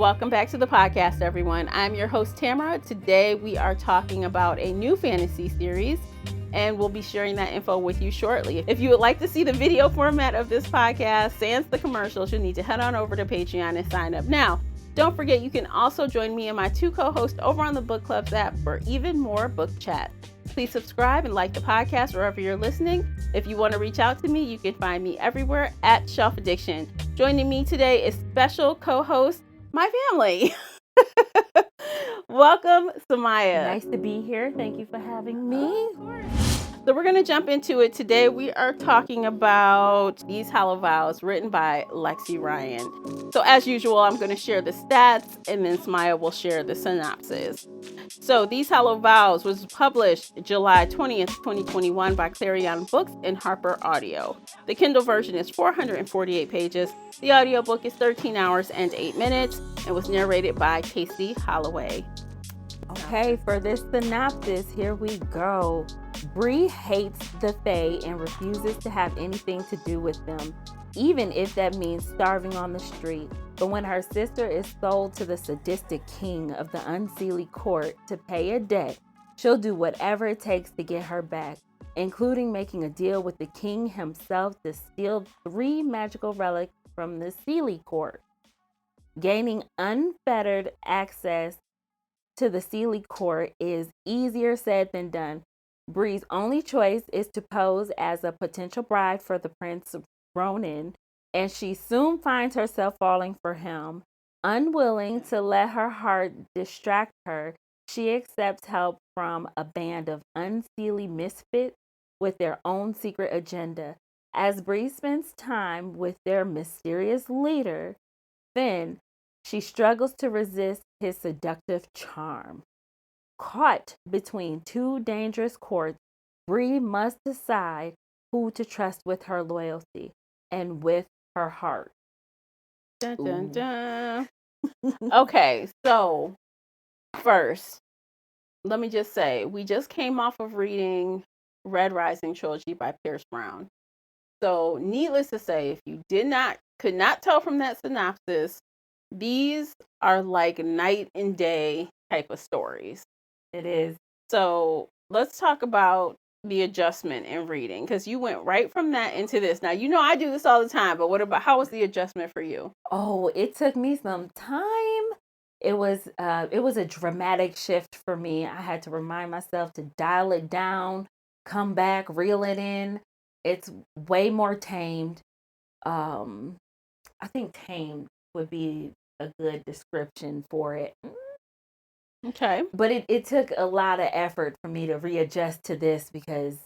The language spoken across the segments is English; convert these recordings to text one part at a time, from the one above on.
Welcome back to the podcast, everyone. I'm your host, Tamara. Today we are talking about a new fantasy series, and we'll be sharing that info with you shortly. If you would like to see the video format of this podcast, sans the commercials, you'll need to head on over to Patreon and sign up now. Don't forget, you can also join me and my two co-hosts over on the Book Clubs app for even more book chat. Please subscribe and like the podcast wherever you're listening. If you want to reach out to me, you can find me everywhere at Shelf Addiction. Joining me today is special co-host, my family. Welcome, Samiya. Nice to be here. Thank you for having me. So we're going to jump into it. Today we are talking about These Hollow Vows, written by Lexi Ryan. So as usual, I'm going to share the stats, and then Samiya will share the synopsis. So These Hollow Vows was published July 20th, 2021 by Clarion Books and Harper Audio. The Kindle version is 448 pages. The audiobook is 13 hours and 8 minutes and was narrated by Casey Holloway. Okay, for this synopsis, here we go. Bree hates the Fae and refuses to have anything to do with them, even if that means starving on the street. But when her sister is sold to the sadistic king of the Unseelie court to pay a debt, she'll do whatever it takes to get her back, including making a deal with the king himself to steal 3 magical relics from the Seelie court. Gaining unfettered access to the Seelie court is easier said than done. Bree's only choice is to pose as a potential bride for the Prince Ronin, and she soon finds herself falling for him. Unwilling to let her heart distract her, she accepts help from a band of unseelie misfits with their own secret agenda. As Bree spends time with their mysterious leader, Finn, she struggles to resist his seductive charm. Caught between 2 dangerous courts, Bree must decide who to trust with her loyalty and with her heart. Dun, dun, dun. Okay, so first, let me just say, we just came off of reading Red Rising Trilogy by Pierce Brown. So needless to say, if you could not tell from that synopsis, these are like night and day type of stories. It is. So let's talk about the adjustment in reading, because you went right from that into this. Now, you know I do this all the time, but how was the adjustment for you? Oh, it took me some time. It was a dramatic shift for me. I had to remind myself to dial it down, come back, reel it in. It's way more tamed. I think tamed would be a good description for it. Okay. But it took a lot of effort for me to readjust to this because,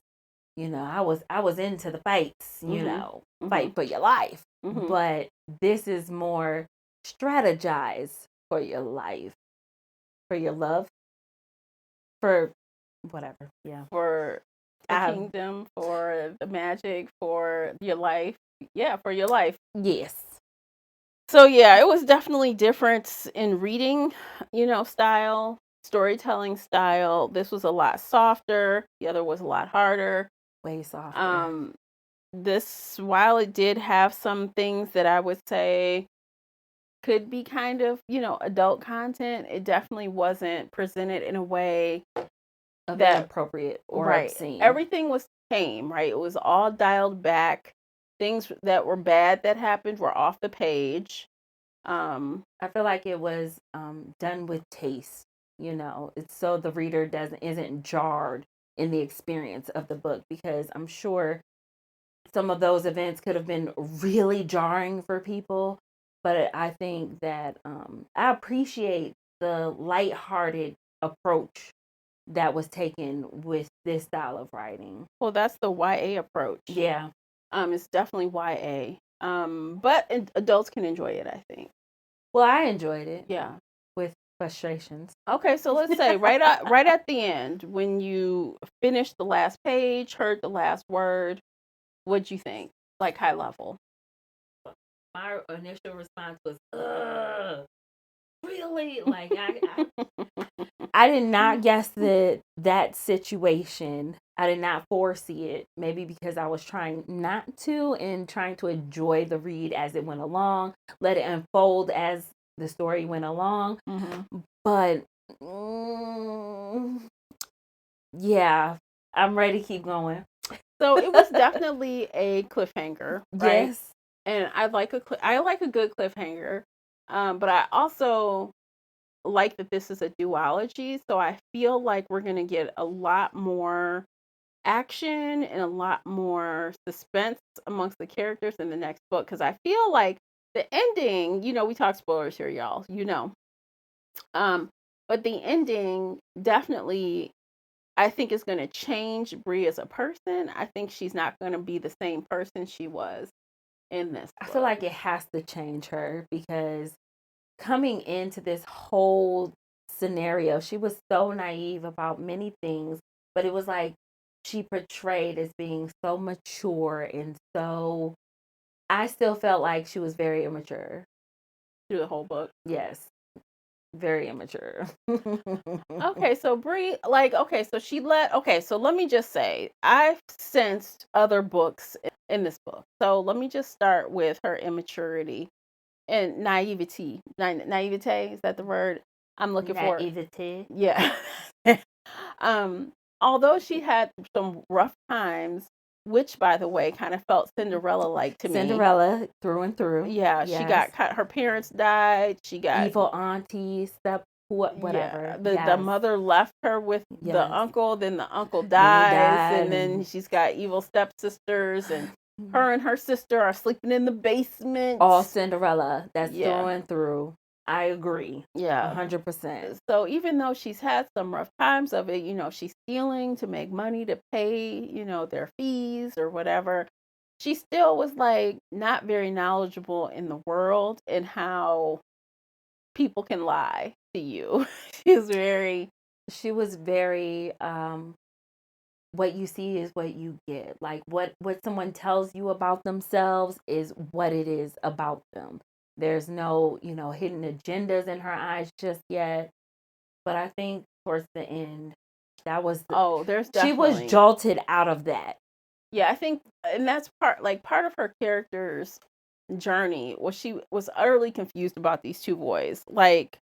I was into the fights, fight for your life. Mm-hmm. But this is more strategize for your life, for your love, for whatever. Yeah. For the kingdom, for the magic, for your life. Yeah, for your life. Yes. So yeah, it was definitely different in reading, style, storytelling style. This was a lot softer. The other was a lot harder. Way softer. This, while it did have some things that I would say could be kind of, adult content, it definitely wasn't presented in a way that inappropriate or obscene. Everything was tame, right? It was all dialed back. Things that were bad that happened were off the page. I feel like it was done with taste, it's so the reader isn't jarred in the experience of the book, because I'm sure some of those events could have been really jarring for people, but I think that I appreciate the lighthearted approach that was taken with this style of writing. Well, that's the YA approach. Yeah. It's definitely YA. But adults can enjoy it, I think. Well, I enjoyed it. Yeah. With frustrations. Okay, so let's say right at the end, when you finished the last page, heard the last word, what'd you think? Like, high level. My initial response was, ugh, really? Like, I did not guess that situation. I did not foresee it. Maybe because I was trying not to and trying to enjoy the read as it went along, let it unfold as the story went along. Mm-hmm. But yeah, I'm ready to keep going. So it was definitely a cliffhanger, right? Yes. And I like a good cliffhanger, but I also like that this is a duology. So I feel like we're gonna get a lot more action and a lot more suspense amongst the characters in the next book. Because I feel like the ending, we talk spoilers here, y'all. But the ending definitely, I think, is going to change Bree as a person. I think she's not going to be the same person she was in this book. I feel like it has to change her because coming into this whole scenario, she was so naive about many things, but it was like she portrayed as being so mature and so. I still felt like she was very immature through the whole book. Yes, very immature. Okay, so Bree, so let me just say, I've sensed other books in this book. So let me just start with her immaturity and naivety. Naivete, is that the word I'm looking for? Naivety. Yeah. Although she had some rough times, which, by the way, kind of felt Cinderella-like to me. Cinderella through and through. Yeah, yes. She got her parents died. She got evil auntie, whatever. Yeah, the mother left her with the uncle. Then the uncle dies, and then she's got evil stepsisters, and her and her sister are sleeping in the basement. All Cinderella. That's through and through. I agree. Yeah, 100%. So even though she's had some rough times of it, she's stealing to make money to pay, their fees or whatever. She still was like not very knowledgeable in the world and how people can lie to you. She was very what you see is what you get. Like what someone tells you about themselves is what it is about them. There's no, hidden agendas in her eyes just yet. But I think towards the end, that was there's definitely, she was jolted out of that. Yeah, I think, and that's part of her character's journey was she was utterly confused about these two boys. Like,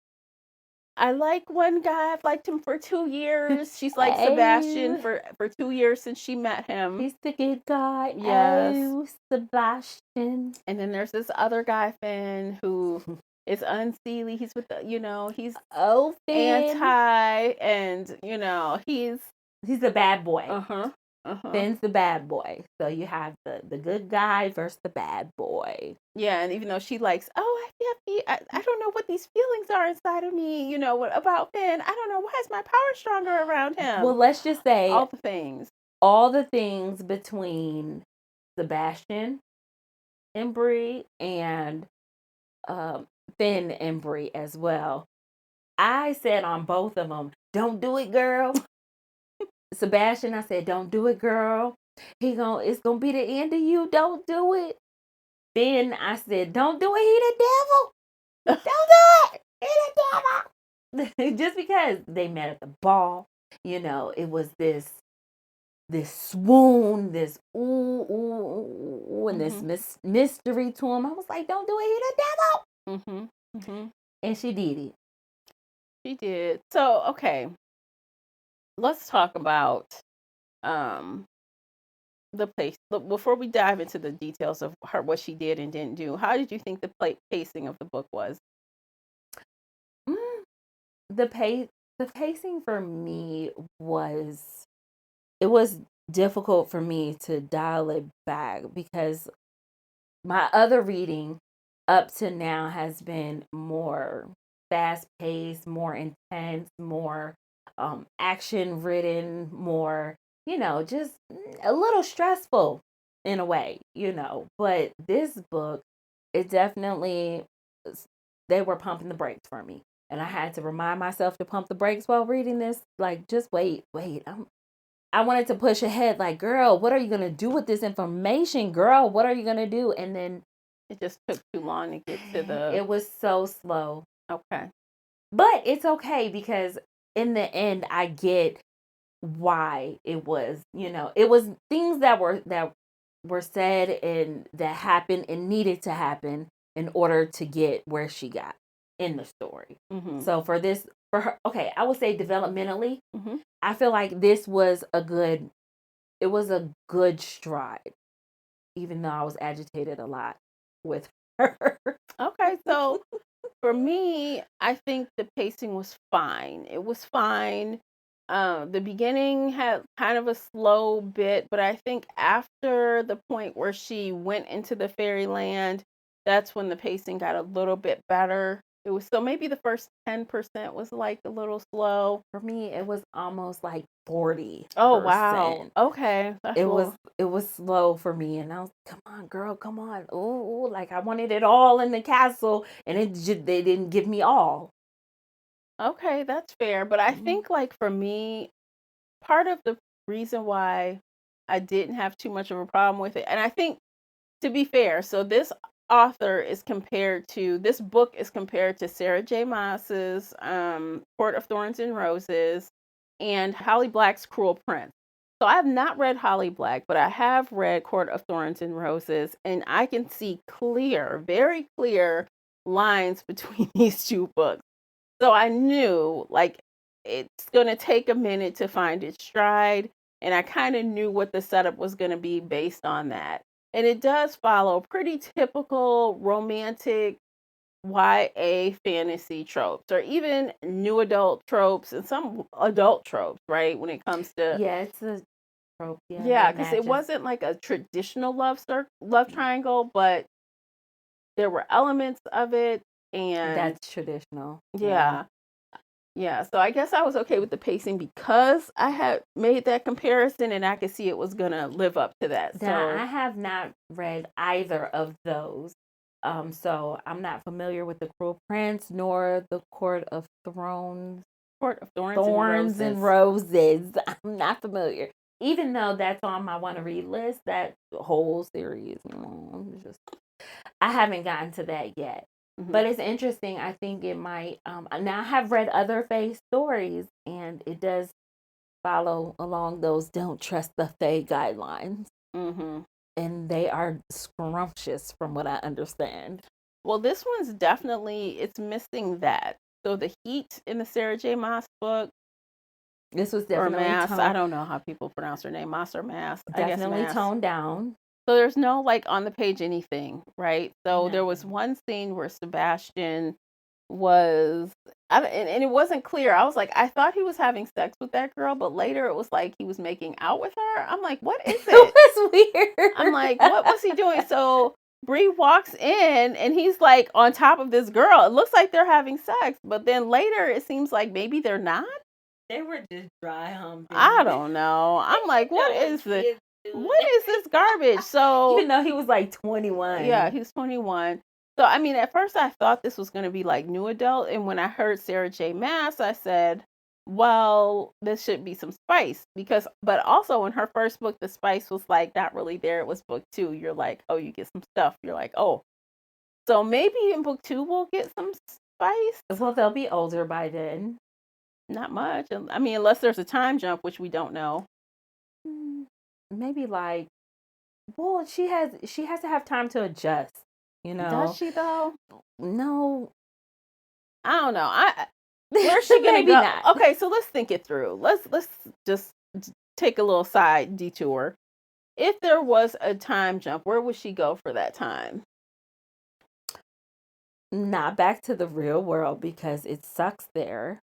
I like one guy. I've liked him for 2 years. She's like Sebastian for 2 years since she met him. He's the good guy. Yes. Oh, Sebastian. And then there's this other guy, Finn, who is unseelie. He's with he's Finn. Anti, and he's a bad boy. Uh-huh. Finn's the bad boy. So you have the good guy versus the bad boy. Yeah, and even though she likes, I don't know what these feelings are inside of me, about Finn. I don't know, why is my power stronger around him? Well, let's just say all the things between Sebastian and Bree and Finn and Bree as well. I said on both of them, don't do it, girl. Sebastian, I said, don't do it, girl. It's gonna be the end of you. Don't do it. Then I said, don't do it. He the devil. Don't do it. He the devil. Just because they met at the ball, it was this swoon, this ooh, and this mystery to him. I was like, don't do it. He the devil. And she did it. She did. So, okay. Let's talk about the place. Before we dive into the details of what she did and didn't do, how did you think the pacing of the book was? The pacing for me was difficult for me to dial it back because my other reading up to now has been more fast paced, more intense, more action ridden, more, just a little stressful in a way, But this book, it definitely, they were pumping the brakes for me. And I had to remind myself to pump the brakes while reading this. Like, just wait. I wanted to push ahead. Like, girl, what are you going to do with this information? Girl, what are you going to do? And then it just took too long to get to it was so slow. Okay. But it's okay because in the end, I get why it was, it was things that were said and that happened and needed to happen in order to get where she got. in the story. Mm-hmm. So for her, okay, I would say developmentally, Mm-hmm. I feel like this was a good stride, even though I was agitated a lot with her. Okay, so for me, I think the pacing was fine. It was fine. The beginning had kind of a slow bit, but I think after the point where she went into the fairyland, that's when the pacing got a little bit better. It was so maybe the first 10% was like a little slow. For me, it was almost like 40%. Oh wow. Okay. That's It was slow for me, and I was, come on, girl, come on. Ooh, like I wanted it all in the castle, and they didn't give me all. okay, that's fair. But I think like for me, part of the reason why I didn't have too much of a problem with it, and I think to be fair, so this this book is compared to Sarah J. Maas's Court of Thorns and Roses and Holly Black's Cruel Prince. So I have not read Holly Black, but I have read Court of Thorns and Roses, and I can see very clear lines between these two books. So I knew like it's going to take a minute to find its stride, and I kind of knew what the setup was going to be based on that. And it does follow pretty typical romantic YA fantasy tropes, or even new adult tropes and some adult tropes, right? When it comes to it's a trope. yeah, because it wasn't like a traditional love triangle, but there were elements of it, and that's traditional. yeah. Yeah, so I guess I was okay with the pacing because I had made that comparison and I could see it was gonna live up to that. Now, So I have not read either of those. So I'm not familiar with the Cruel Prince nor the Court of Thorns. Court of Thorns and Roses. I'm not familiar. Even though that's on my want to read list, that whole series, I haven't gotten to that yet. Mm-hmm. But it's interesting. I think it might. Now I have read other Fae stories, and it does follow along those don't trust the Fae guidelines. Mm-hmm. And they are scrumptious from what I understand. Well, this one's definitely, it's missing that. So the heat in the Sarah J. Maas book, this was definitely Maas, I don't know how people pronounce her name, Maas or Maas. Definitely I guess Maas. toned down. So there's no like on the page anything, right? So there was one scene where Sebastian was, and it wasn't clear. I was like, I thought he was having sex with that girl, but later it was like he was making out with her. I'm like, what is it? It was weird. I'm like, what was he doing? So Bree walks in and he's like on top of this girl. It looks like they're having sex, but then later it seems like maybe they're not. They were just dry humping. I don't know. I'm like, what is this? What is this garbage? So even though he was like 21. Yeah, he was 21. So I mean, at first I thought this was going to be like new adult, and when I heard Sarah J. Maas, I said, well, this should be some spice but also in her first book, the spice was like not really there. It was book 2. You're like, oh, you get some stuff. You're like, oh, so maybe in book 2 we'll get some spice. Well, they'll be older by then. Not much. I mean, unless there's a time jump, which we don't know. Maybe like, well, she has to have time to adjust. Does she though? No, I don't know. Where's she gonna go? Not. Okay, so let's think it through. Let's just take a little side detour. If there was a time jump, where would she go for that time? Not back to the real world because it sucks there.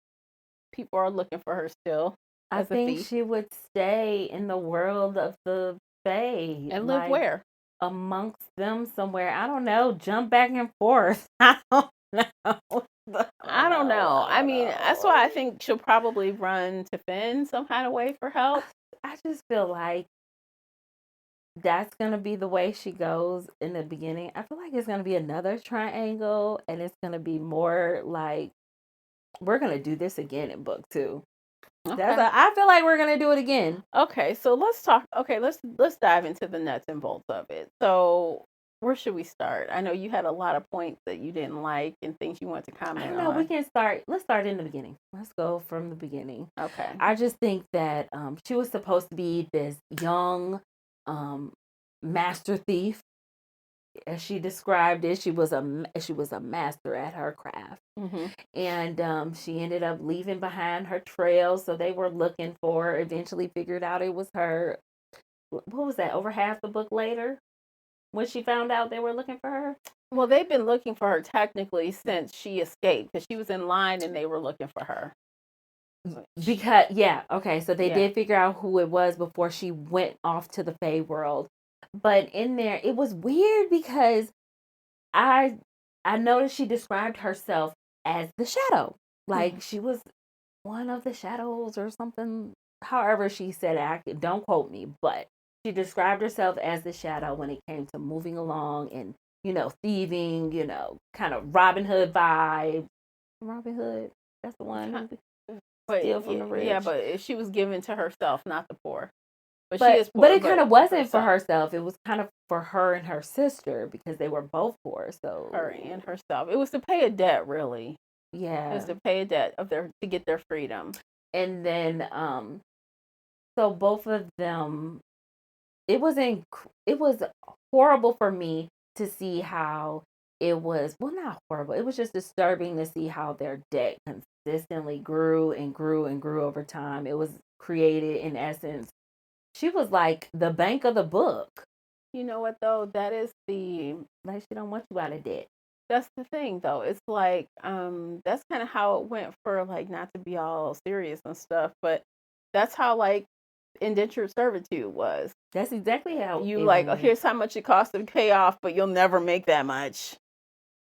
People are looking for her still. I think she would stay in the world of the Fae. And live where? Amongst them somewhere. I don't know. Jump back and forth. I don't know. I don't know. I mean, that's why I think she'll probably run to Finn some kind of way for help. I just feel like that's going to be the way she goes in the beginning. I feel like it's going to be another triangle, and it's going to be more like, we're going to do this again in book 2. Okay. I feel like we're gonna do it again. Okay, so let's talk. Okay, let's dive into the nuts and bolts of it. So where should we start? I know you had a lot of points that you didn't like and things you want to comment on. No, we can start. Let's start in the beginning. Let's go from the beginning. Okay. I just think that she was supposed to be this young master thief. as she described it, she was a master at her craft. And she ended up leaving behind her trail, so they were looking for her. Eventually figured out it was her. What was that? Over half the book later, when she found out they were looking for her. Well, they've been looking for her technically since she escaped, because she was in line and they were looking for her. Because so they did figure out who it was before she went off to the Fae world. But in there, it was weird because I noticed she described herself as the shadow, like she was one of the shadows or something. However she said it, don't quote me, but she described herself as the shadow when it came to moving along and thieving, kind of Robin Hood vibe. Robin Hood, that's the one. Steal from the rich. Yeah, but she was given to herself, not the poor. But she is poor. But it kind of wasn't for herself. It was kind of for her and her sister because they were both poor. So her and herself. It was to pay a debt, really. Yeah. It was to pay a debt to get their freedom. And then, so both of them, it was horrible for me to see how it was. Well, not horrible. It was just disturbing to see how their debt consistently grew and grew and grew over time. It was created, in essence. She was like the bank of the book. You know what, though? That is she don't want you out of debt. That's the thing, though. It's like, that's kind of how it went for, like, not to be all serious and stuff, but that's how, like, indentured servitude was. That's exactly how you like, here's how much it costs to pay off, but you'll never make that much.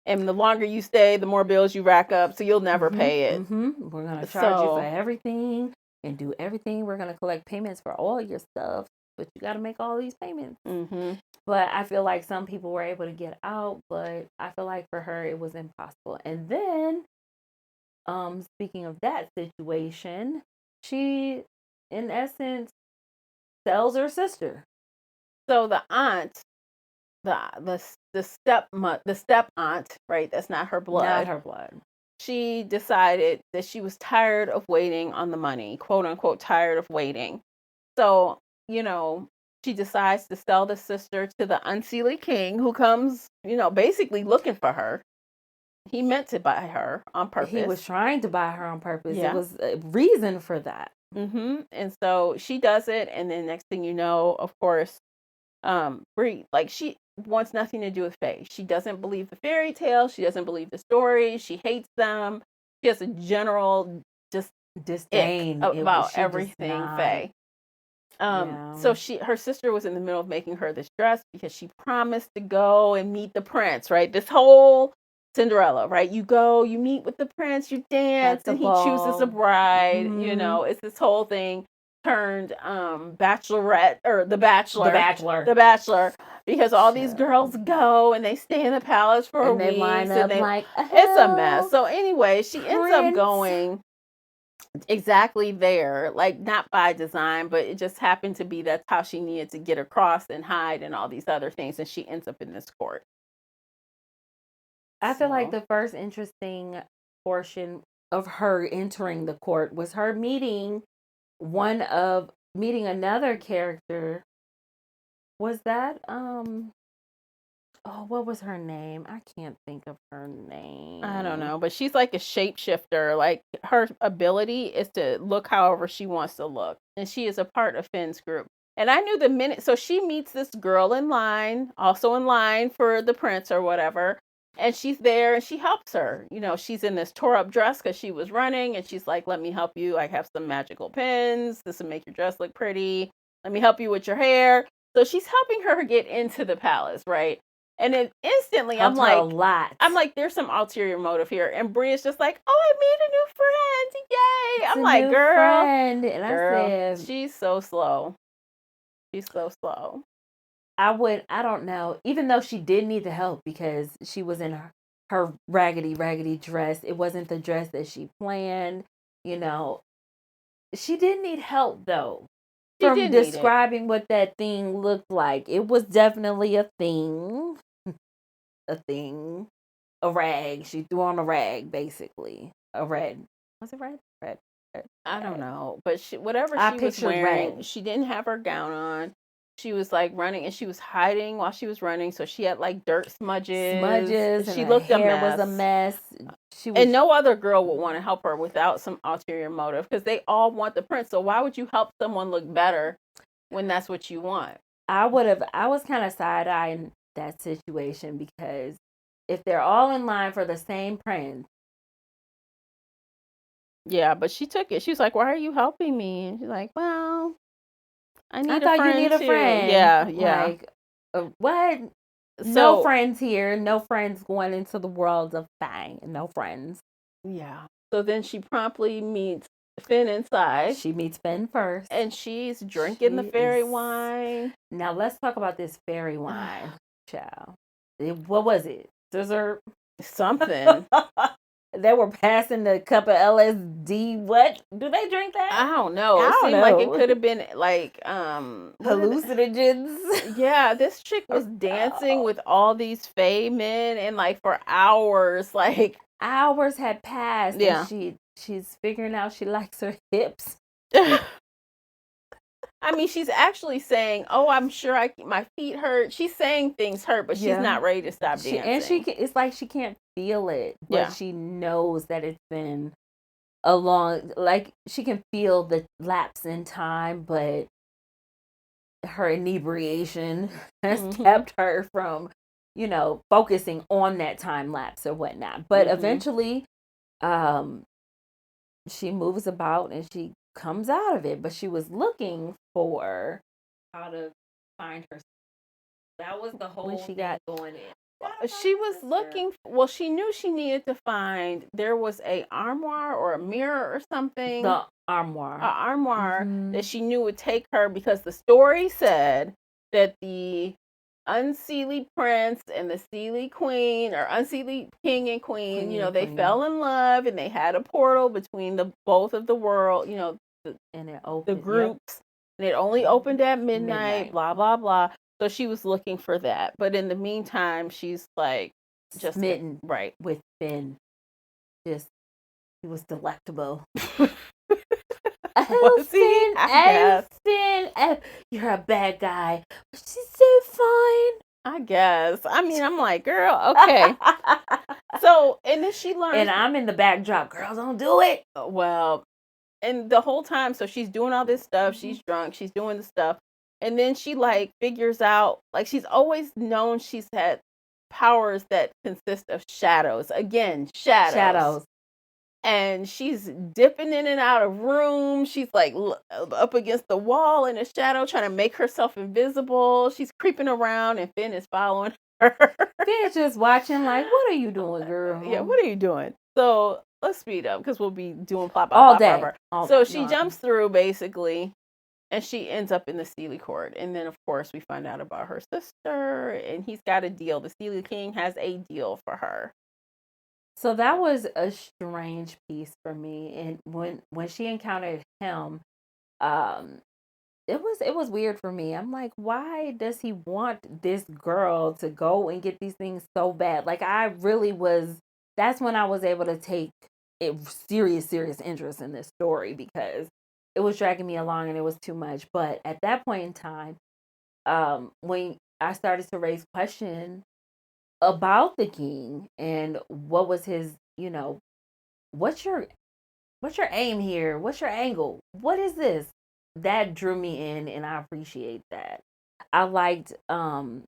And the longer you stay, the more bills you rack up, so you'll never pay it. We're going to charge you for everything and do everything. We're going to collect payments for all your stuff, but you got to make all these payments. But I feel like some people were able to get out, but I feel like for her it was impossible. And then, speaking of that situation, she, in essence, sells her sister. So the aunt, the step aunt, right? That's not her blood. Not her blood. She decided that she was tired of waiting on the money, quote unquote, tired of waiting. So, she decides to sell the sister to the unseelie king, who comes, basically looking for her. He meant to buy her on purpose. He was trying to buy her on purpose. Yeah. It was a reason for that. And so she does it, and then next thing you know, of course, Bree, like, she wants nothing to do with Fae. She doesn't believe the fairy tale. She doesn't believe the story. She hates them. She has a general disdain about everything Fae. So her sister was in the middle of making her this dress because she promised to go and meet the prince, right? This whole Cinderella, right? You go, you meet with the prince, you dance, and he chooses a bride. It's this whole thing turned bachelorette, or the bachelor, because all these girls go and they stay in the palace for a week, they line up like it's a mess. So anyway, she ends up going exactly there, like, not by design, but it just happened to be that's how she needed to get across and hide and all these other things, and she ends up in this court. I feel like the first interesting portion of her entering the court was her meeting another character. Was that what was her name? I can't think of her name. I don't know, but she's like a shapeshifter. Like, her ability is to look however she wants to look, and she is a part of Finn's group. And I knew the minute, so she meets this girl in line, also in line for the prince or whatever, and she's there and she helps her. She's in this tore up dress because she was running, and she's like, let me help you. I have some magical pins. This will make your dress look pretty. Let me help you with your hair. So she's helping her get into the palace, right? And then instantly, I'm like, there's some ulterior motive here. And Bree is just like, oh, I made a new friend. Yay. I'm like, girl. And I said, she's so slow. She's so slow. I don't know. Even though she did need the help because she was in her raggedy dress. It wasn't the dress that she planned. She did need help, though. From describing what that thing looked like. It was definitely a thing. A rag. She threw on a rag, basically. A red. Was it red? Red. I don't know. But whatever she was wearing, she didn't have her gown on. she was like running and she was hiding while she was running. So she had like dirt smudges. And She her looked a hair mess. was a mess. And no other girl would want to help her without some ulterior motive because they all want the prince. So why would you help someone look better when that's what you want? I was kind of side-eyeing that situation because if they're all in line for the same prince. Yeah, but she took it. She was like, "Why are you helping me?" And she's like, "Well, I thought friend you need a too." friend. Yeah. Like, what? So, no friends here. No friends going into the world of Fang. No friends. Yeah. So then she promptly meets Finn inside. She meets Finn first. And she's drinking the fairy wine. Now let's talk about this fairy wine, child. What was it? Dessert? Something. They were passing the cup of LSD. What? Do they drink that? I don't know. It seemed like it could have been like hallucinogens. Yeah, this chick was dancing with all these fae men and like for hours. Like hours had passed. Yeah. And she's figuring out she likes her hips. I mean, she's actually saying, "Oh, I'm sure my feet hurt." She's saying things hurt, but she's not ready to stop dancing. And it's like she can't feel it, but she knows that it's been a long, like she can feel the lapse in time, but her inebriation has kept her from, focusing on that time lapse or whatnot. But eventually, she moves about and she comes out of it, but she was looking for how to find her. That was the whole when she got going in. She was looking. Well, she knew she needed to find. There was a armoire or a mirror or something. The armoire. An armoire that she knew would take her because the story said that the unseelie prince and the seelie queen, or unseelie king and queen, they fell in love and they had a portal between the both of the world, and it opened, the groups. And it only opened at midnight, blah blah blah. So she was looking for that, but in the meantime, she's like just smitten right with Finn. He was delectable. Was he? Finn, you're a bad guy, but she's so fine. I guess. I mean, I'm like, girl, okay. So, and then she learns. And I'm in the backdrop. Girls, don't do it. Well, and the whole time, so she's doing all this stuff. She's drunk. She's doing the stuff. And then she like figures out, like she's always known she's had powers that consist of shadows. Again, shadows. And she's dipping in and out of rooms. She's like up against the wall in a shadow, trying to make herself invisible. She's creeping around, and Finn is following her. Finn's just watching, like, what are you doing, girl? Yeah, what are you doing? So let's speed up because we'll be doing plop all day. So she jumps through basically, and she ends up in the Seelie court. And then, of course, we find out about her sister, and he's got a deal. The Seelie King has a deal for her. So that was a strange piece for me. And when she encountered him, it was weird for me. I'm like, why does he want this girl to go and get these things so bad? Like, that's when I was able to take a serious interest in this story because it was dragging me along and it was too much. But at that point in time, when I started to raise questions about the king and what was his, what's your aim here? What's your angle? What is this? That drew me in, and I appreciate that. I liked, I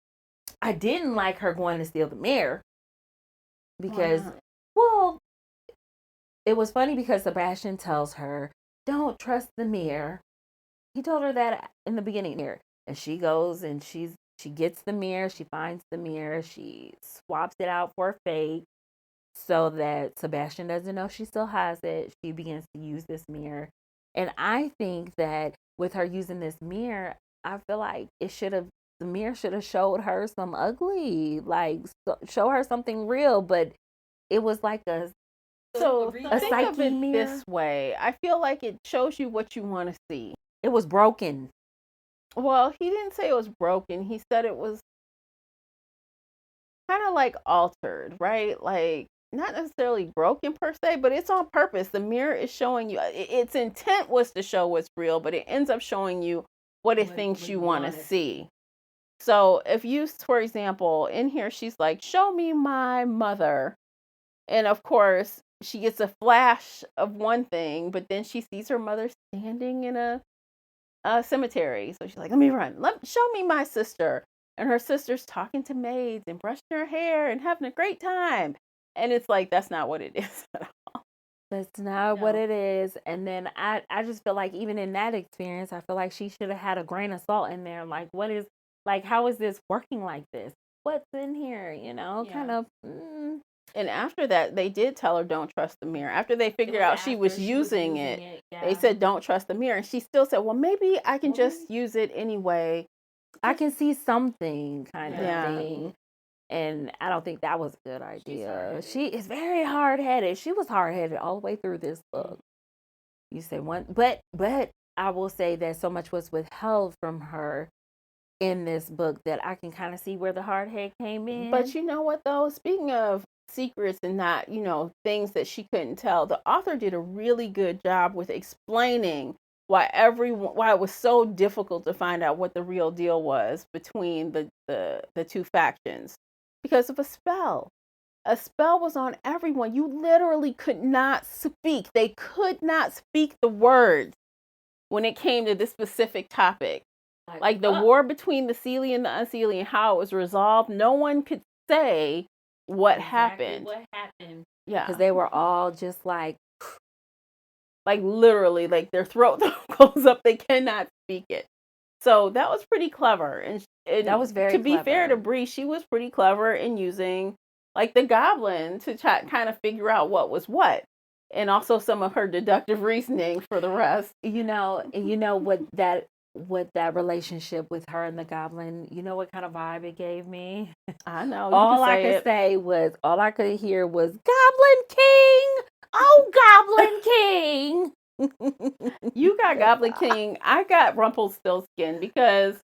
didn't like her going to steal the mirror because, well, it was funny because Sebastian tells her, don't trust the mirror. He told her that in the beginning here, and she goes and she gets the mirror, she finds the mirror, she swaps it out for a fake so that Sebastian doesn't know she still has it. She begins to use this mirror. And I think that with her using this mirror, I feel like the mirror should have showed her some ugly, like show her something real, but it was like a think psyche of it mirror. This way. I feel like it shows you what you want to see. It was broken. Well, he didn't say it was broken. He said it was kind of like altered, right? Like not necessarily broken per se, but it's on purpose. The mirror is showing you, its intent was to show what's real, but it ends up showing you what it thinks you want to see. So if you, for example, in here, she's like, show me my mother. And of course, she gets a flash of one thing, but then she sees her mother standing in a cemetery. So she's like, let me run. Show me my sister. And her sister's talking to maids and brushing her hair and having a great time. And it's like, that's not what it is at all. That's not what it is. And then I just feel like even in that experience, I feel like she should have had a grain of salt in there. Like, what is, like, how is this working like this? What's in here? You know, kind of. And after that, they did tell her, don't trust the mirror. After they figured out she was using it, they said, don't trust the mirror. And she still said, well, maybe I can just use it anyway. I can see something kind of thing. And I don't think that was a good idea. She is very hard-headed. She was hard-headed all the way through this book. You say one, but I will say that so much was withheld from her in this book that I can kind of see where the hard head came in. But you know what, though? Speaking of secrets and not, things that she couldn't tell, the author did a really good job with explaining why it was so difficult to find out what the real deal was between the two factions. Because of a spell. A spell was on everyone. You literally could not speak. They could not speak the words when it came to this specific topic. Like the war between the Seelie and the Unseelie and how it was resolved. No one could say what happened. Yeah. Because they were all just like literally, like their throat goes up. They cannot speak it. So that was pretty clever. And that was very to be fair to Bree, she was pretty clever in using the goblin to kind of figure out what was what. And also some of her deductive reasoning for the rest. You know what that relationship with her and the goblin, you know what kind of vibe it gave me? I know. All I could hear was Goblin King. Oh, Goblin King. You got Goblin King. I got Rumpelstiltskin because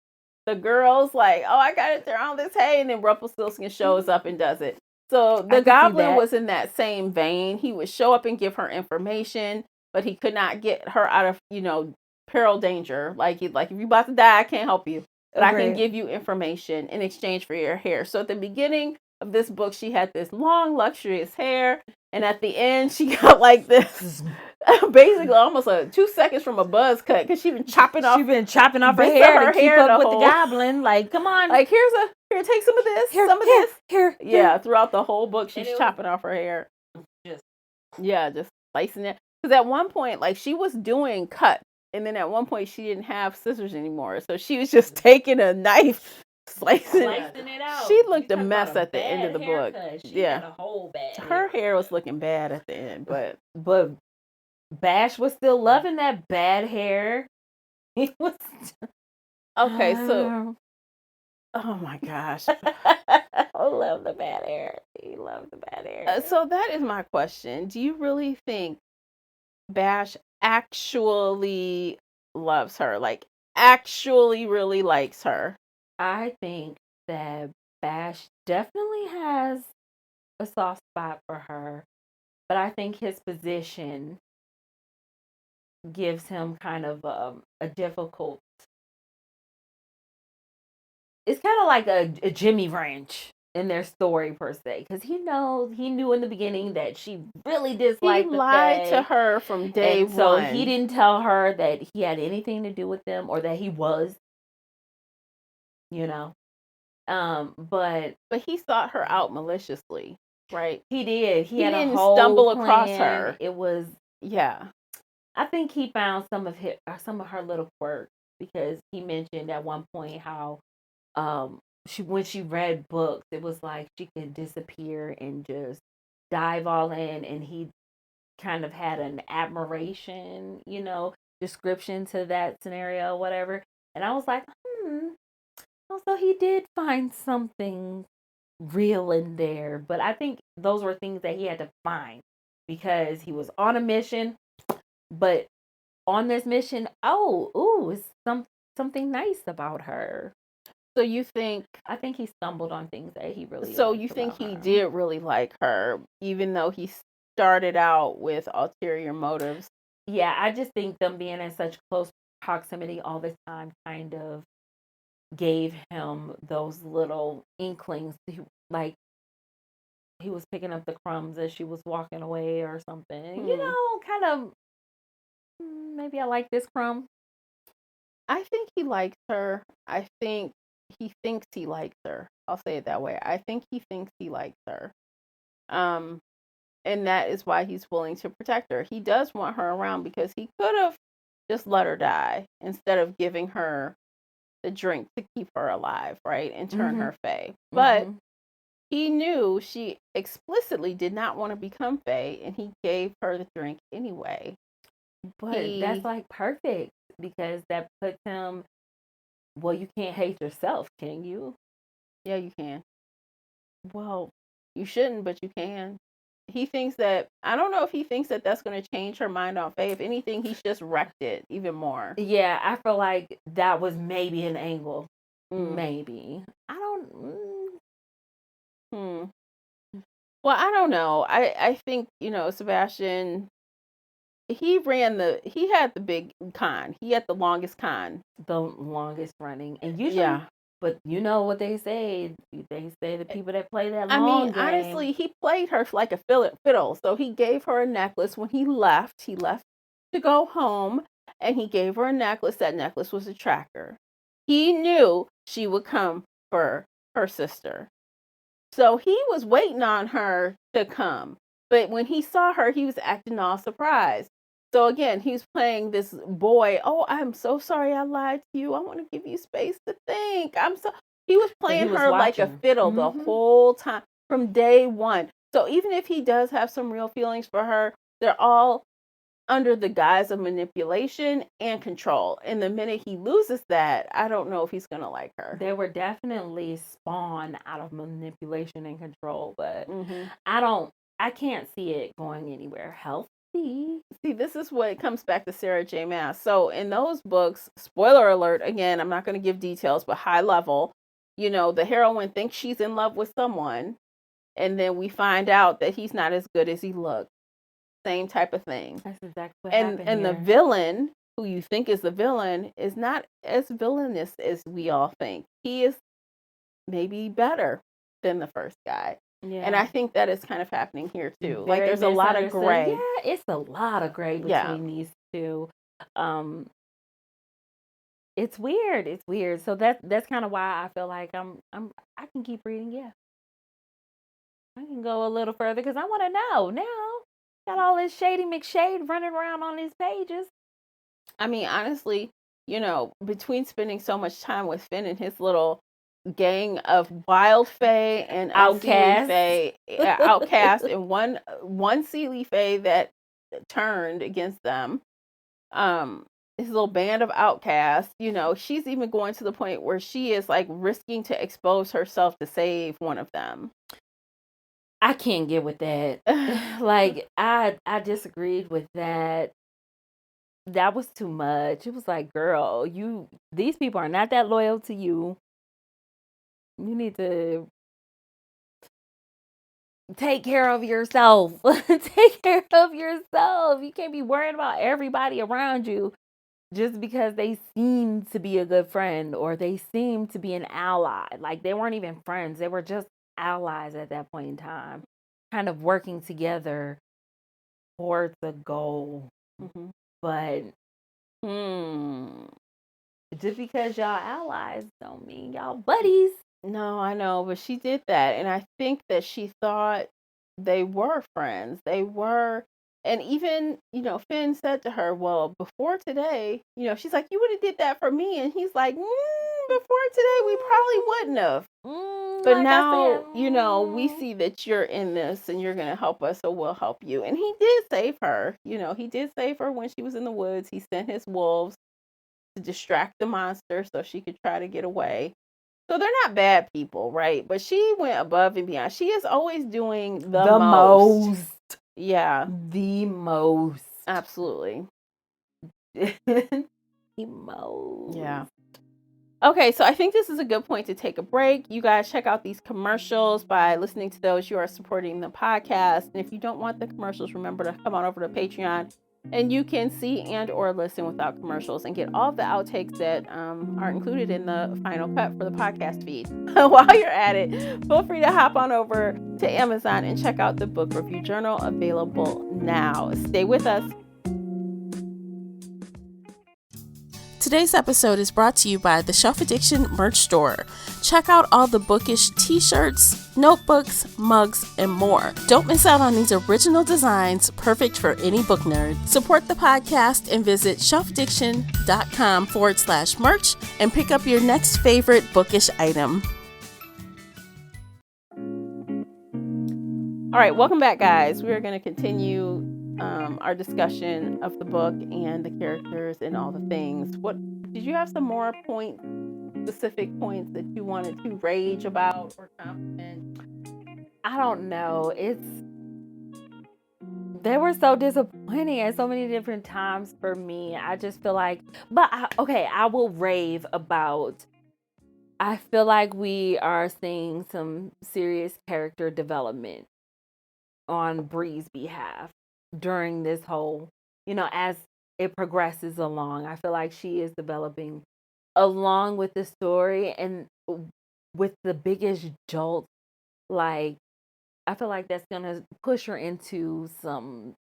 the girl's like, oh, I got to throw on this hay. And then Rumpelstiltskin shows up and does it. So the goblin was in that same vein. He would show up and give her information, but he could not get her out of, peril, danger. Like if you're about to die, I can't help you. But I can give you information in exchange for your hair. So at the beginning of this book, she had this long, luxurious hair. And at the end, she got this, basically almost 2 seconds from a buzz cut because she's been chopping off her hair to keep up with the goblin. Like, come on. Like, here, take some of this, Here. Yeah, throughout the whole book, she's chopping off her hair. Just slicing it. Because at one point, she was doing cuts. And then at one point, she didn't have scissors anymore. So she was just taking a knife, slicing it out. She looked a mess at the end of the book. She had a whole bad her hair was looking bad at the end. But Bash was still loving that bad hair. He was... Okay, so... Oh, my gosh. I love the bad hair. He loved the bad hair. So that is my question. Do you really think Bash actually loves her? Actually really likes her? I think that Bash definitely has a soft spot for her. But I think his position gives him kind of a difficult... It's kind of like a Jimmy Ranch in their story per se, because he knew in the beginning that she really disliked he lied to her from day one. So he didn't tell her that he had anything to do with them or that he was, but he sought her out maliciously, right? He did. He had didn't a whole stumble plan. Across her. It was I think he found some of her little quirks, because he mentioned at one point how when she read books, it was like she could disappear and just dive all in, and he kind of had an admiration, description to that scenario, whatever. And I was like, also he did find something real in there. But I think those were things that he had to find, because he was on a mission, but on this mission, it's something nice about her. So you think... I think he stumbled on things that he really... So you think he did really like her, even though he started out with ulterior motives? Yeah, I just think them being in such close proximity all the time kind of gave him those little inklings. Like he was picking up the crumbs as she was walking away or something. Kind of, maybe I like this crumb. I think he likes her. I think he thinks he likes her. I'll say it that way. I think he thinks he likes her. And that is why he's willing to protect her. He does want her around because he could have just let her die instead of giving her the drink to keep her alive, right? And turn her fae. But he knew she explicitly did not want to become fae, and he gave her the drink anyway. But that's like perfect, because that puts him, well, you can't hate yourself, can you? Yeah, you can. Well, you shouldn't, but you can. He thinks that, I don't know if he thinks that that's going to change her mind on fae. If anything, he's just wrecked it even more. Yeah, I feel like that was maybe an angle. Maybe. I don't. Well, I don't know. I think, Sebastian, he had the big con. He had the longest con. The longest running. And usually, but you know what they say. They say the people that play that long game. Honestly, he played her like a fiddle. So he gave her a necklace when he left. He left to go home, and he gave her a necklace. That necklace was a tracker. He knew she would come for her sister. So he was waiting on her to come. But when he saw her, he was acting all surprised. So again, he was playing this boy. Oh, I'm so sorry I lied to you. I want to give you space to think. He was playing her like a fiddle the whole time from day one. So even if he does have some real feelings for her, they're all under the guise of manipulation and control. And the minute he loses that, I don't know if he's going to like her. They were definitely spawned out of manipulation and control, but I can't see it going anywhere healthy. See, this is what comes back to Sarah J. Maas. So in those books, spoiler alert, again, I'm not going to give details, but high level, the heroine thinks she's in love with someone, and then we find out that he's not as good as he looks. Same type of thing. That's exactly what happened and here. The villain, who you think is the villain, is not as villainous as we all think. He is maybe better than the first guy. Yeah. And I think that is kind of happening here too. Like there's a lot of gray. Yeah, it's a lot of gray between these two. It's weird. So that's kind of why I feel like I can keep reading. Yeah, I can go a little further because I want to know now. Got all this Shady McShade running around on these pages. I mean, honestly, between spending so much time with Finn and his little gang of wild fae and outcasts and one Seelie fae that turned against them. His little band of outcasts. She's even going to the point where she is like risking to expose herself to save one of them. I can't get with that. Like, I disagreed with that. That was too much. It was like, girl, these people are not that loyal to you. You need to take care of yourself. Take care of yourself. You can't be worrying about everybody around you just because they seem to be a good friend or they seem to be an ally. Like, they weren't even friends. They were just allies at that point in time, kind of working together towards a goal. But just because y'all allies don't mean y'all buddies. No, I know, but she did that, and I think that she thought they were friends. They were, and even Finn said to her, "Well, before today, she's like, you would have did that for me," and he's like, "Before today, we probably wouldn't have." But like now, we see that you're in this and you're going to help us, so we'll help you. And he did save her. He did save her when she was in the woods. He sent his wolves to distract the monster so she could try to get away. So they're not bad people, right? But she went above and beyond. She is always doing the most. Yeah. The most. Absolutely. The most. Yeah. Okay, so I think this is a good point to take a break. You guys check out these commercials. By listening to those, you are supporting the podcast. And if you don't want the commercials, remember to come on over to Patreon And you can see and or listen without commercials and get all of the outtakes that are included in the final cut for the podcast feed. While you're at it, feel free to hop on over to Amazon and check out the book review journal, available now. Stay with us. Today's episode is brought to you by the Shelf Addiction merch store. Check out all the bookish t-shirts, notebooks, mugs, and more. Don't miss out on these original designs, perfect for any book nerd. Support the podcast and visit shelfaddiction.com/merch and pick up your next favorite bookish item. All right, welcome back, guys. We are going to continue our discussion of the book and the characters and all the things. What did you have some more points, specific points that you wanted to rage about or compliment? I don't know. They were so disappointing at so many different times for me. I just feel like, I will rave about. I feel like we are seeing some serious character development on Bree's behalf during this whole, as it progresses along. I feel like she is developing along with the story, and with the biggest jolt, like, I feel like that's going to push her into some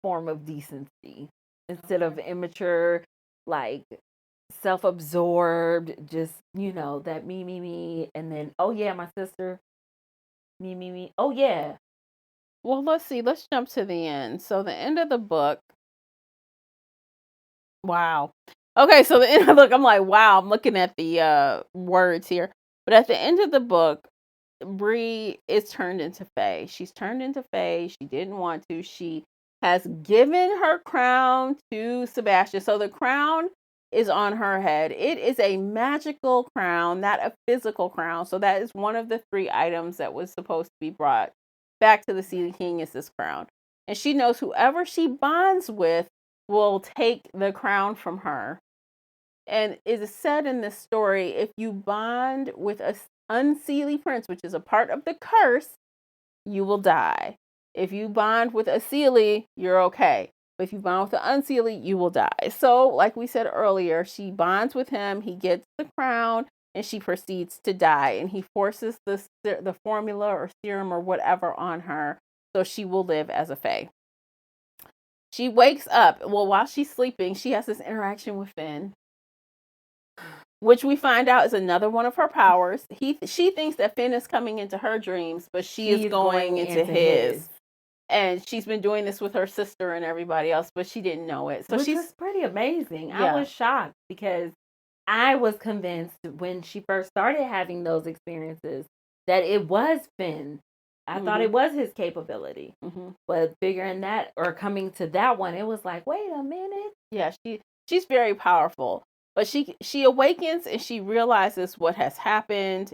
form of decency instead of immature, like, self-absorbed, just, that me, and then, oh yeah, my sister, me, oh yeah. Well, let's see. Let's jump to the end. So the end of the book. Wow. Okay, so the end of the book, I'm like, wow, I'm looking at the words here. But at the end of the book, Bree is turned into Fae. She's turned into Fae. She didn't want to. She has given her crown to Sebastian. So the crown is on her head. It is a magical crown, not a physical crown. So that is one of the 3 items that was supposed to be brought back to the Sea King, is this crown. And she knows whoever she bonds with will take the crown from her. And it is said in this story, if you bond with a unseelie prince, which is a part of the curse, you will die. If you bond with a seelie, you're okay. But if you bond with an unseelie, you will die. So, like we said earlier, she bonds with him, he gets the crown, and she proceeds to die. And he forces the formula or serum or whatever on her, so she will live as a Fae. She wakes up. Well, while she's sleeping, she has this interaction with Finn, which we find out is another one of her powers. She thinks that Finn is coming into her dreams, but she is going into his. And she's been doing this with her sister and everybody else, but she didn't know it. So Which is pretty amazing. Yeah. I was shocked because I was convinced when she first started having those experiences that it was Finn. I thought it was his capability. But figuring that, or coming to that one, it was like, wait a minute. Yeah, she's very powerful. But she awakens and she realizes what has happened,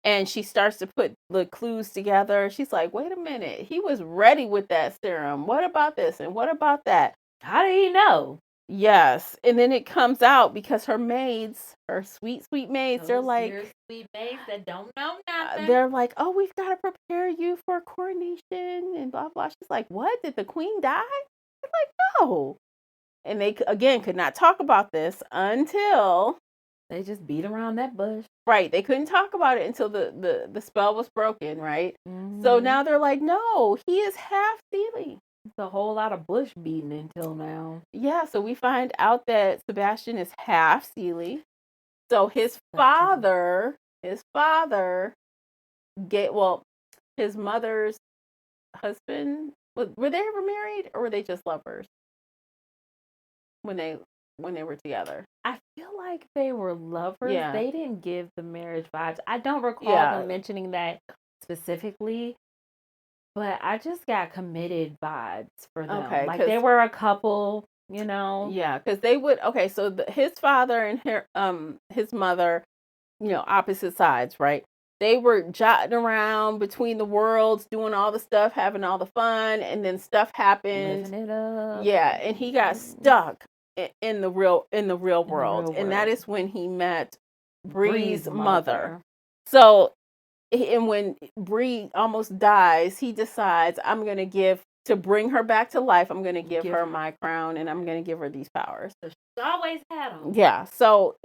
and she starts to put the clues together. She's like, wait a minute, he was ready with that serum. What about this and what about that? How did he know? Yes. And then it comes out because her maids, her sweet maids, they're like, sweet maids that don't know nothing. They're like, oh, we've got to prepare you for coronation and blah, blah. She's like, what? Did the queen die? They're like, no. And they, again, could not talk about this until they just beat around that bush. Right. They couldn't talk about it until the spell was broken, right? So now they're like, no, he is half Seelie. It's a whole lot of bush beating until now. Yeah, so we find out that Sebastian is half Seelie. So his father, his mother's husband, were they ever married or were they just lovers when they were together? I feel like they were lovers. Yeah. They didn't give the marriage vibes. I don't recall them mentioning that specifically, but I just got committed vibes for them. Okay, like they were a couple, you know? Yeah, because they would, okay, so his father and his mother, you know, opposite sides, right? They were jotting around between the worlds, doing all the stuff, having all the fun, and then stuff happened. Living it up. Yeah, and he got stuck in the real world, and that is when he met Bree's mother. So, and when Bree almost dies, he decides, I'm going to give to bring her back to life, I'm going to give her my crown and I'm going to give her these powers. So she always had them. Yeah. So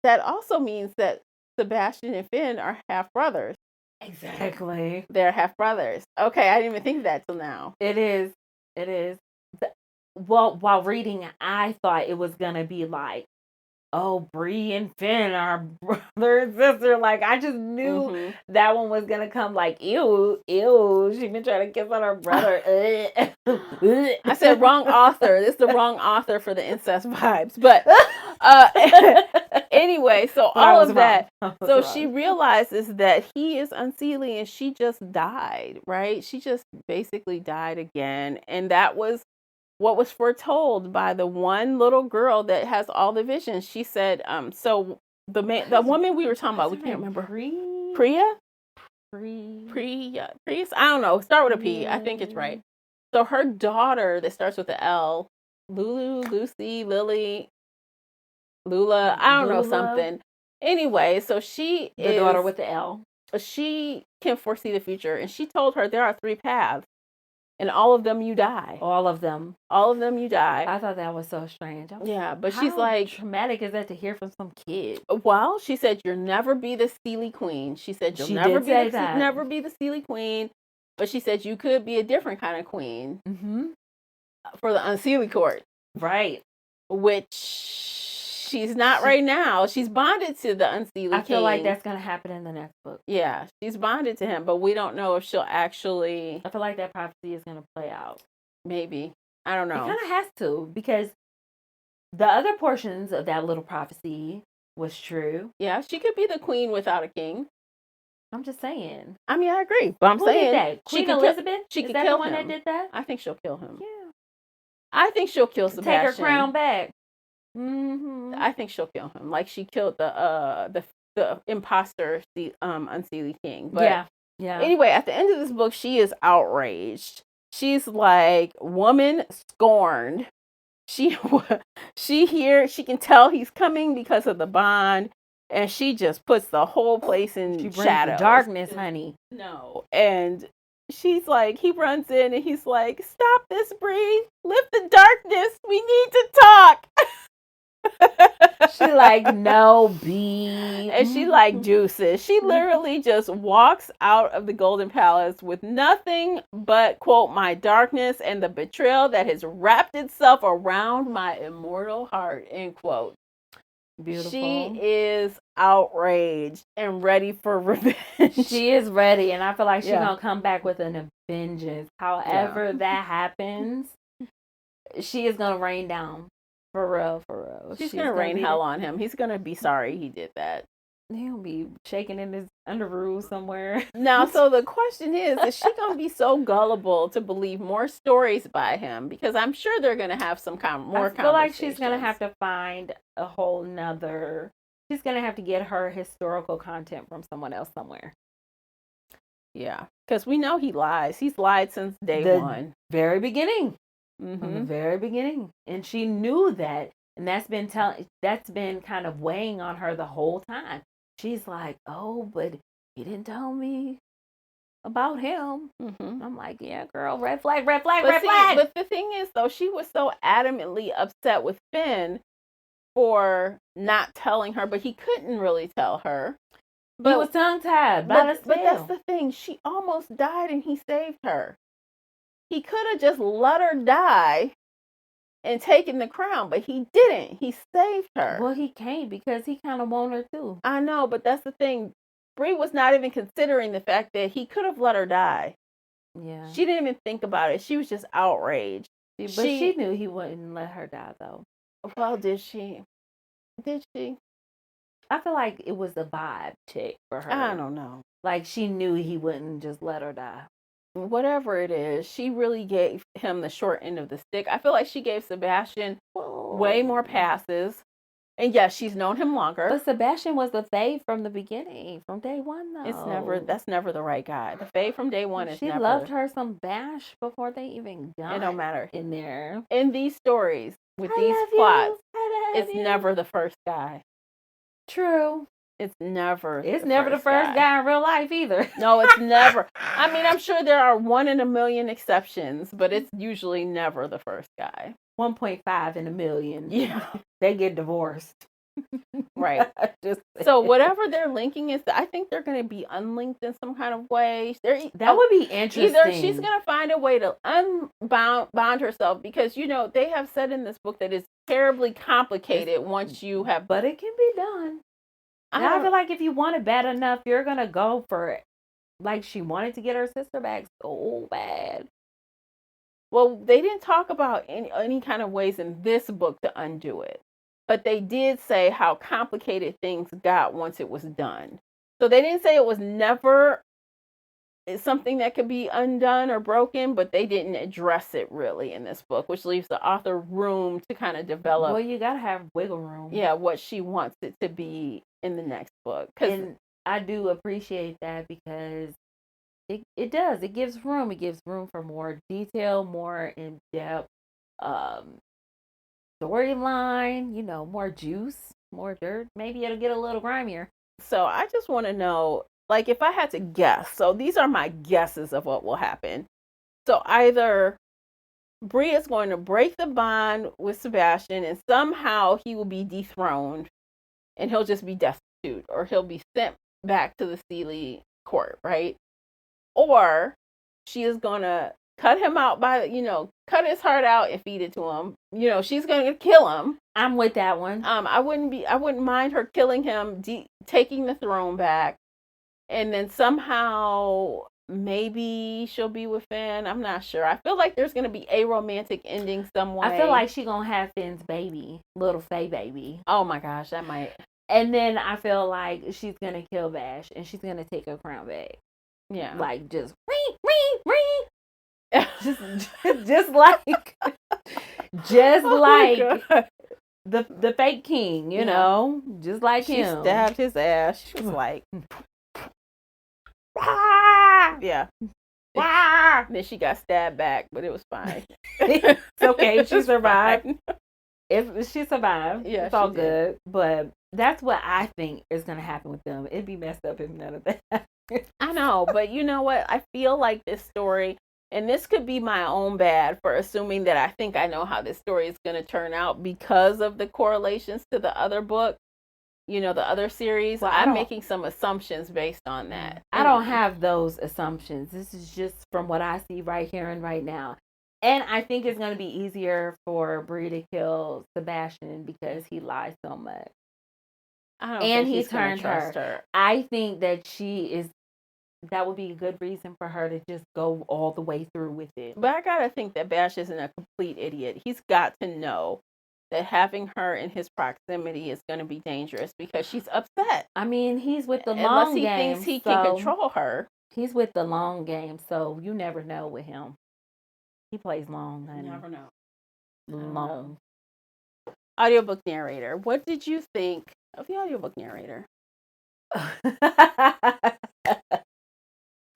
that also means that Sebastian and Finn are half brothers. Exactly. They're half brothers. Okay, I didn't even think of that till now. It is. Well, while reading, I thought it was gonna be like, oh, Bree and Finn are brother and sister. Like, I just knew that one was gonna come like, ew, she been trying to kiss on her brother. I said wrong author. This is the wrong author for the incest vibes. But anyway, so all of that. So she realizes that he is unseelie and she just died, right? She just basically died again. And that was what was foretold by the one little girl that has all the visions. She said, so the woman we were talking about, we can't remember. Priya? Priya? I don't know. Start with a P. I think it's right. So her daughter that starts with the L, Lucy, Lily, Lula, I don't know, something. Anyway, so she is the daughter with the L. She can foresee the future, and she told her there are 3 paths. And all of them you die. All of them you die. I thought that was so strange. But she's like, traumatic is that to hear from some kid? Well, she said you'll never be the Seelie Queen. She said you'll never be the Seelie Queen. But she said you could be a different kind of queen for the Unseelie court. Right. Which she's not right now. She's bonded to the Unseelie King. I feel like that's going to happen in the next book. Yeah, she's bonded to him, but we don't know if she'll actually... I feel like that prophecy is going to play out. Maybe. I don't know. It kind of has to, because the other portions of that little prophecy was true. Yeah, she could be the queen without a king. I'm just saying. I mean, I agree, but Who did that? Queen Elizabeth? She could kill the one him. That did that? I think she'll kill him. Yeah. I think she'll kill Sebastian. Take her crown back. I think she'll kill him, like she killed the imposter, the Unseelie King. But yeah. Anyway, at the end of this book, she is outraged. She's like, woman scorned. She can tell he's coming because of the bond, and she just puts the whole place in shadows. Darkness, honey. No, and she's like, he runs in and he's like, stop this, Bree. Lift the darkness. We need to talk. She like, no, B. And she like juices. She literally just walks out of the Golden Palace with nothing but, quote, my darkness and the betrayal that has wrapped itself around my immortal heart, end quote. Beautiful. She is outraged and ready for revenge. She is ready, and I feel like she's gonna come back with a vengeance. However that happens, she is gonna rain down. For real. She's gonna rain hell on him. He's gonna be sorry he did that. He'll be shaking in his underoos somewhere. Now, so the question is she gonna be so gullible to believe more stories by him? Because I'm sure they're gonna have some more. I feel like she's gonna have to find a whole nother. She's gonna have to get her historical content from someone else somewhere. Yeah, because we know he lies. He's lied since day one. Very beginning. From the very beginning, and she knew that, and that's been kind of weighing on her the whole time. She's like, oh, but he didn't tell me about him. I'm like, yeah, girl, red flag. But the thing is, though, she was so adamantly upset with Finn for not telling her, but he couldn't really tell her. But he was tongue-tied. But that's the thing. She almost died, and he saved her. He could have just let her die and taken the crown, but he didn't. He saved her. Well, he can't because he kind of wanted her too. I know, but that's the thing. Bree was not even considering the fact that he could have let her die. Yeah. She didn't even think about it. She was just outraged. But she knew he wouldn't let her die, though. Well, did she? Did she? I feel like it was a vibe check for her. I don't know. Like, she knew he wouldn't just let her die. Whatever it is, she really gave him the short end of the stick. I feel like she gave Sebastian way more passes. And yes, she's known him longer. But Sebastian was the fave from the beginning, from day one, though. That's never the right guy. The fave from day one is never. She loved her some Bash before they even got it don't matter. In there. In these stories, with these plots, it's never the first guy. True. It's never the first guy in real life either. No, it's never. I mean, I'm sure there are 1 in a million exceptions, but it's usually never the first guy. 1.5 in a million. Yeah. They get divorced. Right. So whatever they're linking is, I think they're going to be unlinked in some kind of way. That would be interesting. Either she's going to find a way to unbound herself, because, they have said in this book that it's terribly complicated once you have. But it can be done. I feel like if you want it bad enough, you're going to go for it. Like, she wanted to get her sister back so bad. Well, they didn't talk about any kind of ways in this book to undo it. But they did say how complicated things got once it was done. So they didn't say it was never something that could be undone or broken, but they didn't address it really in this book, which leaves the author room to kind of develop. Well, you got to have wiggle room. Yeah, what she wants it to be in the next book. And I do appreciate that, because it does. It gives room. It gives room for more detail, more in-depth storyline, more juice, more dirt. Maybe it'll get a little grimier. So I just want to know, like, if I had to guess, so these are my guesses of what will happen. So either Bree is going to break the bond with Sebastian, and somehow he will be dethroned and he'll just be destitute, or he'll be sent back to the Sealy court, right? Or she is going to cut him out cut his heart out and feed it to him. She's going to kill him. I'm with that one. I wouldn't mind her killing him, taking the throne back, and then somehow maybe she'll be with Finn. I'm not sure. I feel like there's going to be a romantic ending some way. I feel like she's going to have Finn's baby, little Faye baby. Oh my gosh, that might. And then I feel like she's going to kill Vash, and she's going to take her crown back. Yeah. Like, just just like the fake king, just like she him. She stabbed his ass. She was like, yeah. Then she got stabbed back, but it was fine. It's okay. She survived. If she survived, yeah, it's all good. But that's what I think is going to happen with them. It'd be messed up if none of that happened. I know, but you know what? I feel like this story, and this could be my own bad for assuming that I think I know how this story is going to turn out because of the correlations to the other book, the other series. Well, I'm making some assumptions based on that. I don't have those assumptions. This is just from what I see right here and right now. And I think it's going to be easier for Bree to kill Sebastian because he lies so much. And he turned her. I think that that would be a good reason for her to just go all the way through with it. But I gotta think that Bash isn't a complete idiot. He's got to know that having her in his proximity is going to be dangerous because she's upset. I mean, he's with the long game. Unless he thinks he can control her. He's with the long game, so you never know with him. He plays long, honey. You never know. Long. Audiobook narrator. What did you think of the audiobook narrator?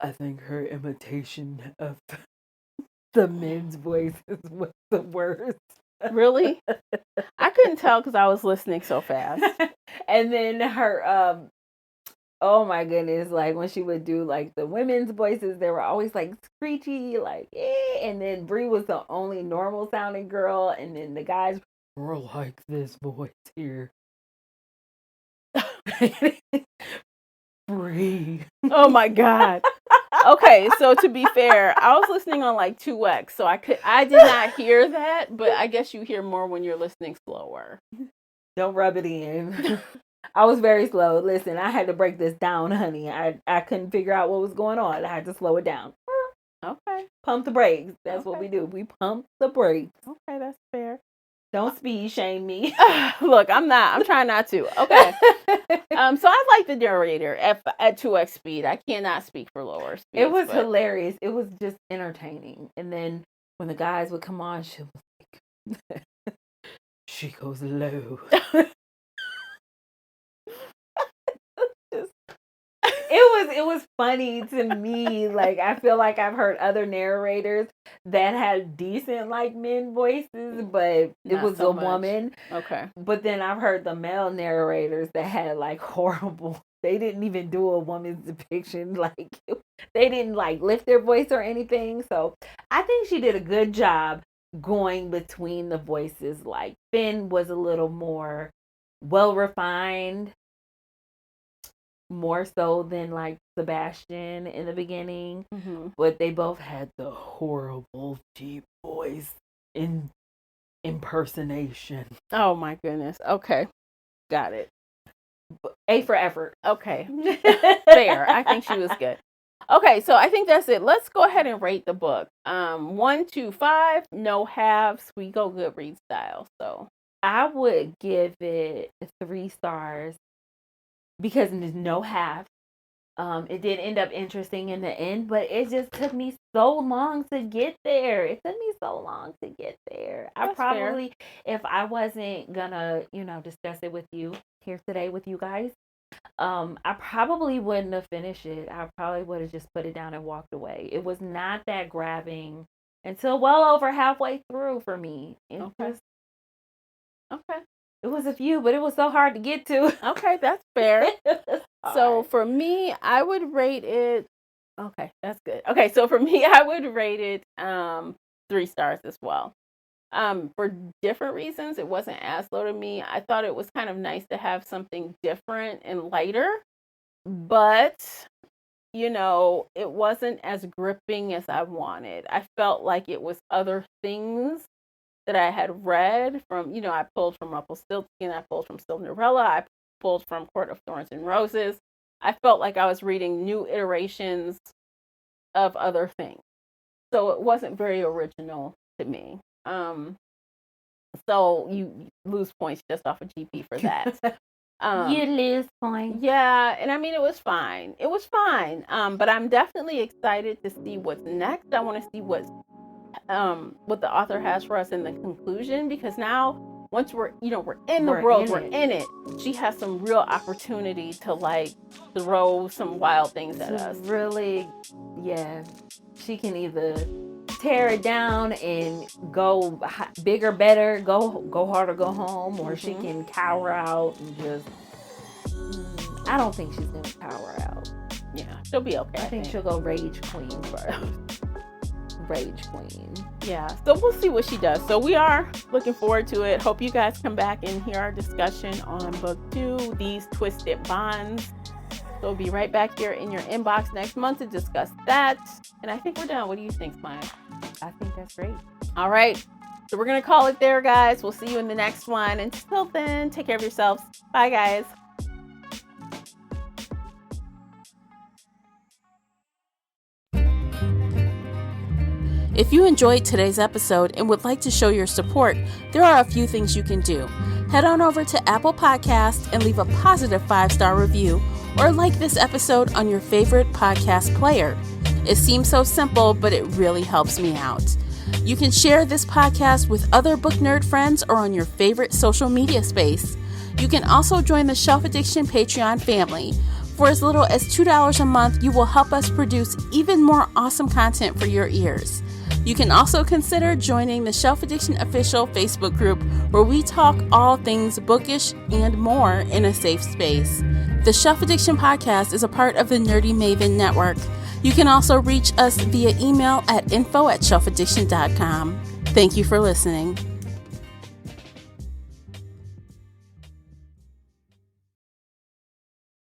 I think her imitation of the men's voices was the worst. Really? I couldn't tell because I was listening so fast. And then her, oh my goodness, like when she would do like the women's voices, they were always like screechy, like, eh. And then Bree was the only normal sounding girl. And then the guys were like this voice here. Bree. Oh my God. Okay, so to be fair, I was listening on like 2x, so I did not hear that, but I guess you hear more when you're listening slower. Don't rub it in. I was very slow. Listen, I had to break this down, honey. I couldn't figure out what was going on. I had to slow it down. Okay. Pump the brakes. That's what we do. We pump the brakes. Okay, that's fair. Don't speed shame me. Look, I'm trying not to. Okay. So I like the narrator at 2x speed. I cannot speak for lower speed. It was hilarious. It was just entertaining. And then when the guys would come on, she was like, she goes low. it was funny to me. Like, I feel like I've heard other narrators that had decent like men voices, but it was a woman. Okay. But then I've heard the male narrators that had like horrible. They didn't even do a woman's depiction. Like, they didn't like lift their voice or anything. So I think she did a good job going between the voices. Like, Finn was a little more well refined, more so than like Sebastian in the beginning. But they both had the horrible deep voice impersonation. Oh my goodness. Okay. Got it. A for effort. Okay. Fair. I think she was good. Okay, so I think that's it. Let's go ahead and rate the book. 1 to 5, no halves. We go Goodreads style. So I would give it 3 stars because there's no half. It did end up interesting in the end, but it just took me so long to get there. I probably, if I wasn't gonna, discuss it with you here today with you guys, I probably wouldn't have finished it. I probably would have just put it down and walked away. It was not that grabbing until well over halfway through for me. Okay. It was a few, but it was so hard to get to. Okay, that's fair. So for me, I would rate it. Okay, that's good. Okay, so for me, I would rate it 3 stars as well. For different reasons, it wasn't as low to me. I thought it was kind of nice to have something different and lighter, but it wasn't as gripping as I wanted. I felt like it was other things that I had read from, I pulled from Rumpelstiltskin, I pulled from Cinderella, I pulled from Court of Thorns and Roses. I felt like I was reading new iterations of other things. So it wasn't very original to me. So you lose points just off of GP for that. You lose points. Yeah, and I mean, it was fine. But I'm definitely excited to see what's next. I want to see what the author has for us in the conclusion, because now once we're in the world, we're in it. She has some real opportunity to like throw some wild things at us. Really, yeah. She can either tear it down and go bigger, better, go hard or go home, or she can cower out and just. I don't think she's gonna cower out. Yeah, she'll be okay. I think she'll go Rage Queen first. Rage Queen. Yeah, so we'll see what she does. So we are looking forward to it. Hope you guys come back and hear our discussion on book 2, These Twisted Bonds. So we'll be right back here in your inbox next month to discuss that. And I think we're done. What do you think, Smiya? I think that's great. All right. So we're going to call it there, guys. We'll see you in the next one. Until then, take care of yourselves. Bye, guys. If you enjoyed today's episode and would like to show your support, there are a few things you can do. Head on over to Apple Podcasts and leave a positive 5-star review, or like this episode on your favorite podcast player. It seems so simple, but it really helps me out. You can share this podcast with other book nerd friends or on your favorite social media space. You can also join the Shelf Addiction Patreon family. For as little as $2 a month, you will help us produce even more awesome content for your ears. You can also consider joining the Shelf Addiction official Facebook group, where we talk all things bookish and more in a safe space. The Shelf Addiction podcast is a part of the Nerdy Maven network. You can also reach us via email at info@shelfaddiction.com. Thank you for listening.